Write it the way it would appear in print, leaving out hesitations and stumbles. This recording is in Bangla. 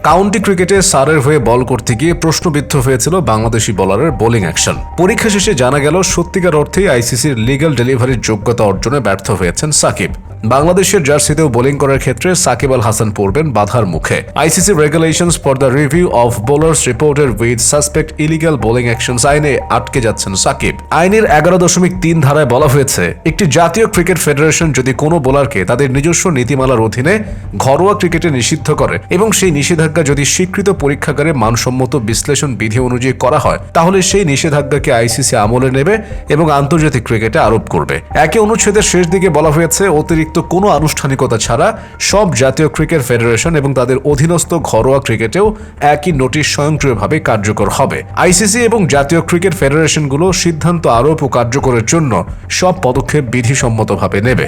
কাউন্টি ক্রিকেটে সারের হয়ে বল করতে গিয়ে প্রশ্নবিদ্ধ হয়েছিল বাংলাদেশি বোলারের বোলিং অ্যাকশন। পরীক্ষা শেষে জানা গেল সত্যিকার অর্থেই আইসিসির লিগ্যাল ডেলিভারির যোগ্যতা অর্জনে ব্যর্থ হয়েছেন সাকিব। বাংলাদেশের জার্সিতেও বোলিং করার ক্ষেত্রে সাকিব আল হাসান পড়বেন বাধার মুখে। ICC regulations for the review of bowlers reported with suspect illegal bowling actions আইনে আটকে যাচ্ছেন সাকিব। আইনের 11.3 ধারায় বলা হয়েছে, একটি জাতীয় ক্রিকেট ফেডারেশন যদি কোনো বোলারকে তাদের নিজস্ব নীতিমালার অধীনে ঘরোয়া ক্রিকেটে নিষিদ্ধ করে এবং সেই নিষেধাজ্ঞা যদি স্বীকৃত পরীক্ষাগারে মানসম্মত বিশ্লেষণ বিধি অনুযায়ী করা হয়, তাহলে সেই নিষেধাজ্ঞাকে আইসিসি আমলে নেবে এবং আন্তর্জাতিক ক্রিকেটে আরোপ করবে। একই অনুচ্ছেদের শেষ দিকে বলা হয়েছে, অতিরিক্ত কোনো আনুষ্ঠানিকতা ছাড়া সব জাতীয় ক্রিকেট ফেডারেশন এবং তাদের অধীনস্থ ঘরোয়া ক্রিকেটেও একই নোটিশ স্বয়ংক্রিয়ভাবে কার্যকর হবে। আইসিসি এবং জাতীয় ক্রিকেট ফেডারেশনগুলো সিদ্ধান্ত আরোপ ও কার্যকরের জন্য সব পদক্ষেপ বিধিসম্মতভাবে নেবে।